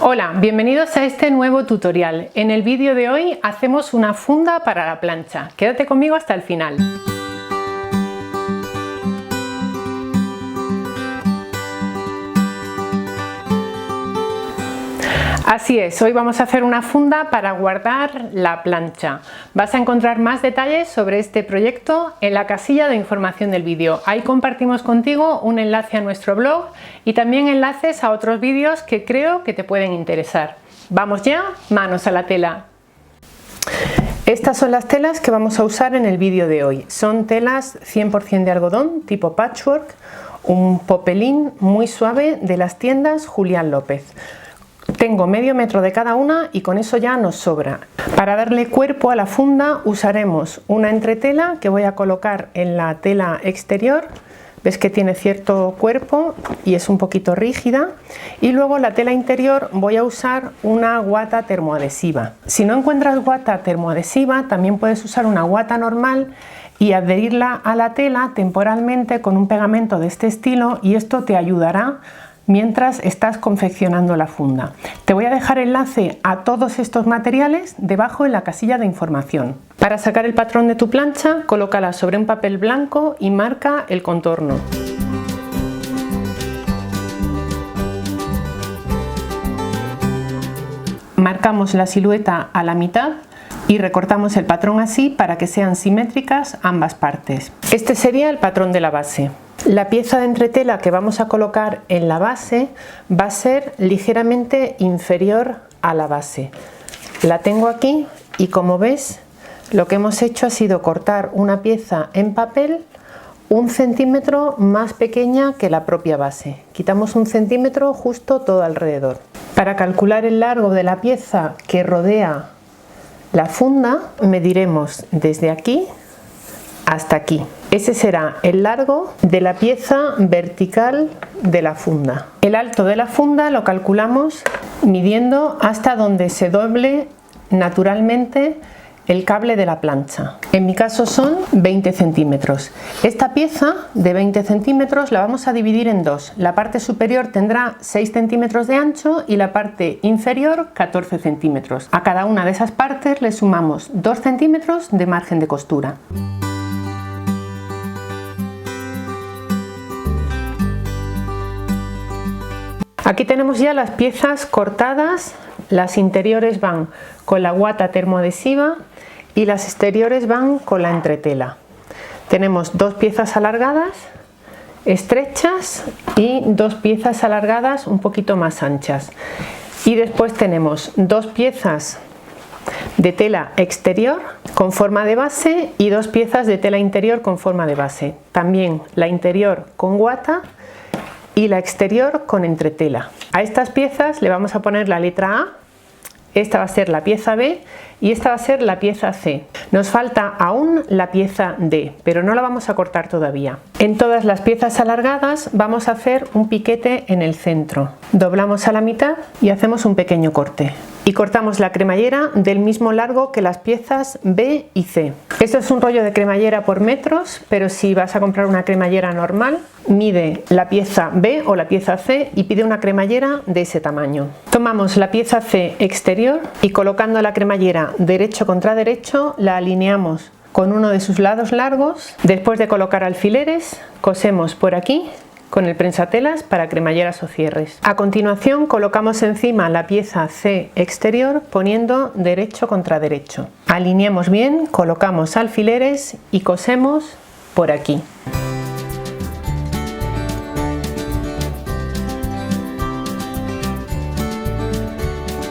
Hola, bienvenidos a este nuevo tutorial. En el vídeo de hoy hacemos una funda para la plancha. Quédate conmigo hasta el final. Así es, hoy vamos a hacer una funda para guardar la plancha. Vas a encontrar más detalles sobre este proyecto en la casilla de información del vídeo. Ahí compartimos contigo un enlace a nuestro blog y también enlaces a otros vídeos que creo que te pueden interesar. Vamos ya, manos a la tela. Estas son las telas que vamos a usar en el vídeo de hoy. Son telas 100% de algodón tipo patchwork, un popelín muy suave de las tiendas Julián López. Tengo medio metro de cada una y con eso ya nos sobra. Para darle cuerpo a la funda usaremos una entretela que voy a colocar en la tela exterior. Ves que tiene cierto cuerpo y es un poquito rígida. Y luego la tela interior voy a usar una guata termoadhesiva. Si no encuentras guata termoadhesiva, también puedes usar una guata normal y adherirla a la tela temporalmente con un pegamento de este estilo, y esto te ayudará mientras estás confeccionando la funda. Te voy a dejar enlace a todos estos materiales debajo en la casilla de información. Para sacar el patrón de tu plancha, colócala sobre un papel blanco y marca el contorno. Marcamos la silueta a la mitad y recortamos el patrón así para que sean simétricas ambas partes. Este sería el patrón de la base. La pieza de entretela que vamos a colocar en la base va a ser ligeramente inferior a la base. La tengo aquí y, como ves, lo que hemos hecho ha sido cortar una pieza en papel 1 centímetro más pequeña que la propia base. Quitamos 1 centímetro justo todo alrededor. Para calcular el largo de la pieza que rodea la funda, mediremos desde aquí hasta aquí. Ese será el largo de la pieza vertical de la funda. El alto de la funda lo calculamos midiendo hasta donde se doble naturalmente el cable de la plancha. En mi caso son 20 centímetros. Esta pieza de 20 centímetros la vamos a dividir en dos. La parte superior tendrá 6 centímetros de ancho y la parte inferior 14 centímetros. A cada una de esas partes le sumamos 2 centímetros de margen de costura. Aquí tenemos ya las piezas cortadas. Las interiores van con la guata termoadhesiva y las exteriores van con la entretela. Tenemos 2 piezas alargadas, estrechas, y 2 piezas alargadas un poquito más anchas. Y después tenemos 2 piezas de tela exterior con forma de base y 2 piezas de tela interior con forma de base. También la interior con guata y la exterior con entretela. A estas piezas le vamos a poner la letra A, esta va a ser la pieza B y esta va a ser la pieza C. Nos falta aún la pieza D, pero no la vamos a cortar todavía. En todas las piezas alargadas vamos a hacer un piquete en el centro. Doblamos a la mitad y hacemos un pequeño corte. Y cortamos la cremallera del mismo largo que las piezas B y C. Esto es un rollo de cremallera por metros, pero si vas a comprar una cremallera normal, mide la pieza B o la pieza C y pide una cremallera de ese tamaño. Tomamos la pieza C exterior y, colocando la cremallera derecho contra derecho, la alineamos con uno de sus lados largos. Después de colocar alfileres, cosemos por aquí con el prensatelas para cremalleras o cierres. A continuación colocamos encima la pieza C exterior poniendo derecho contra derecho. Alineamos bien, colocamos alfileres y cosemos por aquí.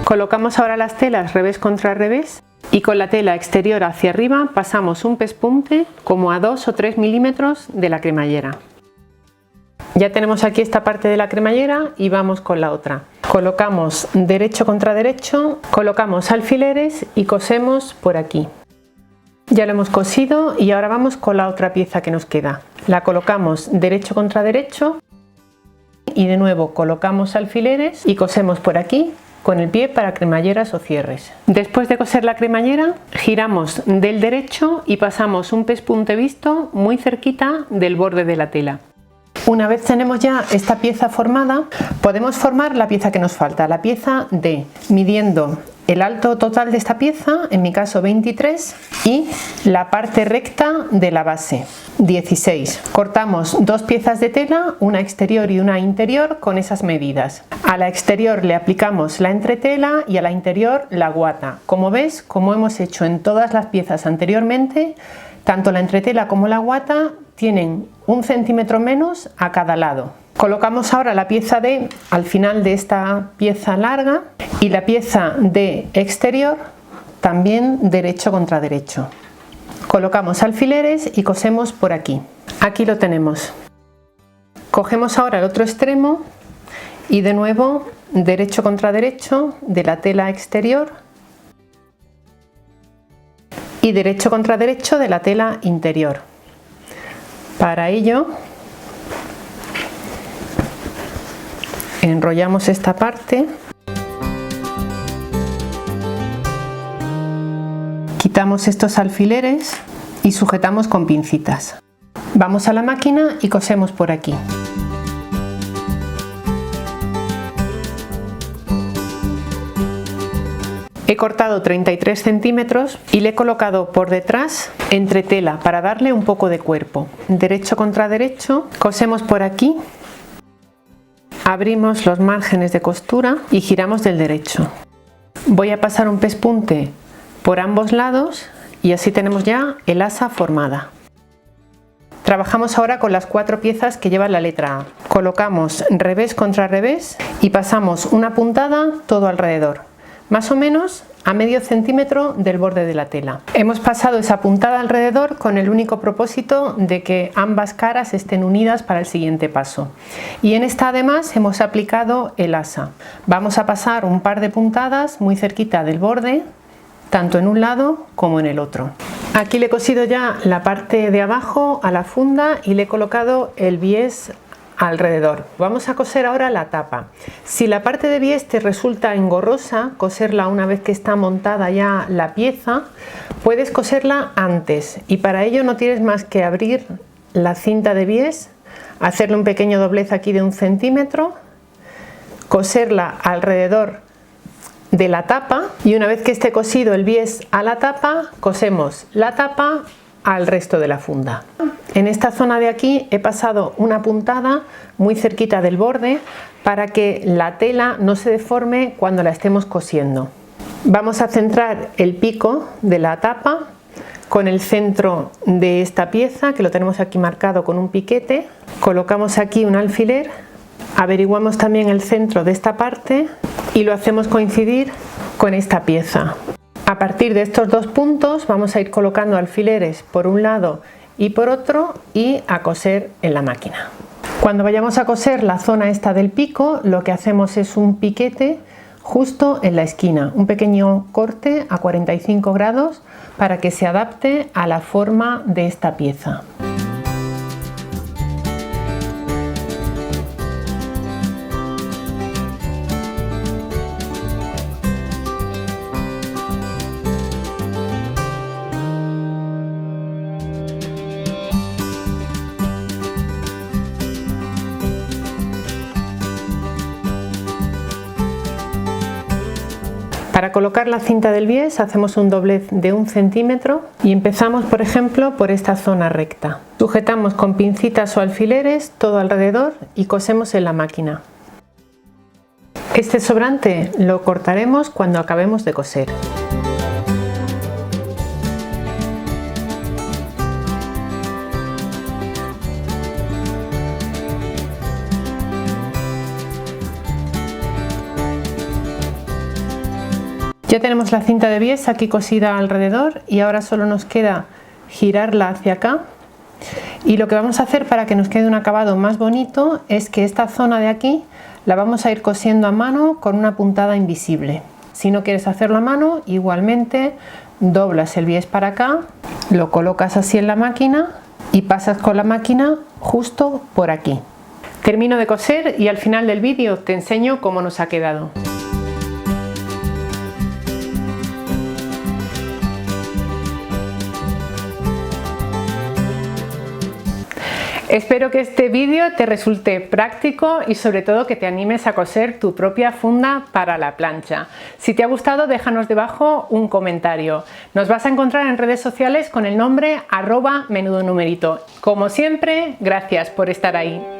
Colocamos ahora las telas revés contra revés y con la tela exterior hacia arriba pasamos un pespunte como a 2 o 3 milímetros de la cremallera. Ya tenemos aquí esta parte de la cremallera y vamos con la otra. Colocamos derecho contra derecho, colocamos alfileres y cosemos por aquí. Ya lo hemos cosido y ahora vamos con la otra pieza que nos queda. La colocamos derecho contra derecho y de nuevo colocamos alfileres y cosemos por aquí con el pie para cremalleras o cierres. Después de coser la cremallera, giramos del derecho y pasamos un pespunte visto muy cerquita del borde de la tela. Una vez tenemos ya esta pieza formada, podemos formar la pieza que nos falta, la pieza D, midiendo el alto total de esta pieza, en mi caso 23, y la parte recta de la base, 16. Cortamos dos piezas de tela, una exterior y una interior, con esas medidas. A la exterior le aplicamos la entretela y a la interior la guata. Como ves, como hemos hecho en todas las piezas anteriormente, tanto la entretela como la guata tienen 1 centímetro menos a cada lado. Colocamos ahora la pieza D al final de esta pieza larga y la pieza D exterior también derecho contra derecho. Colocamos alfileres y cosemos por aquí. Aquí lo tenemos. Cogemos ahora el otro extremo y de nuevo derecho contra derecho de la tela exterior y derecho contra derecho de la tela interior. Para ello enrollamos esta parte, quitamos estos alfileres y sujetamos con pincitas. Vamos a la máquina y cosemos por aquí. He cortado 33 centímetros y le he colocado por detrás entretela para darle un poco de cuerpo. Derecho contra derecho, cosemos por aquí. Abrimos los márgenes de costura y giramos del derecho. Voy a pasar un pespunte por ambos lados y así tenemos ya el asa formada. Trabajamos ahora con las 4 piezas que llevan la letra A. Colocamos revés contra revés y pasamos una puntada todo alrededor, más o menos a medio centímetro del borde de la tela. Hemos pasado esa puntada alrededor con el único propósito de que ambas caras estén unidas para el siguiente paso. Y en esta además hemos aplicado el asa. Vamos a pasar un par de puntadas muy cerquita del borde, tanto en un lado como en el otro. Aquí le he cosido ya la parte de abajo a la funda y le he colocado el bies alrededor. Vamos a coser ahora la tapa. Si la parte de bies te resulta engorrosa coserla una vez que está montada ya la pieza, puedes coserla antes y para ello no tienes más que abrir la cinta de bies, hacerle un pequeño doblez aquí de 1 centímetro, coserla alrededor de la tapa y una vez que esté cosido el bies a la tapa, cosemos la tapa al resto de la funda. En esta zona de aquí he pasado una puntada muy cerquita del borde para que la tela no se deforme cuando la estemos cosiendo. Vamos a centrar el pico de la tapa con el centro de esta pieza, que lo tenemos aquí marcado con un piquete. Colocamos aquí un alfiler, averiguamos también el centro de esta parte y lo hacemos coincidir con esta pieza. A partir de estos 2 puntos vamos a ir colocando alfileres por un lado y por otro y a coser en la máquina. Cuando vayamos a coser la zona esta del pico, lo que hacemos es un piquete justo en la esquina, un pequeño corte a 45 grados para que se adapte a la forma de esta pieza. Para colocar la cinta del bies hacemos un doblez de 1 centímetro y empezamos, por ejemplo, por esta zona recta. Sujetamos con pincitas o alfileres todo alrededor y cosemos en la máquina. Este sobrante lo cortaremos cuando acabemos de coser. Ya tenemos la cinta de bies aquí cosida alrededor y ahora solo nos queda girarla hacia acá. Y lo que vamos a hacer para que nos quede un acabado más bonito es que esta zona de aquí la vamos a ir cosiendo a mano con una puntada invisible. Si no quieres hacerlo a mano, igualmente doblas el bies para acá, lo colocas así en la máquina y pasas con la máquina justo por aquí. Termino de coser y al final del vídeo te enseño cómo nos ha quedado. Espero que este vídeo te resulte práctico y sobre todo que te animes a coser tu propia funda para la plancha. Si te ha gustado, déjanos debajo un comentario. Nos vas a encontrar en redes sociales con el nombre @menudonumerito. Como siempre, gracias por estar ahí.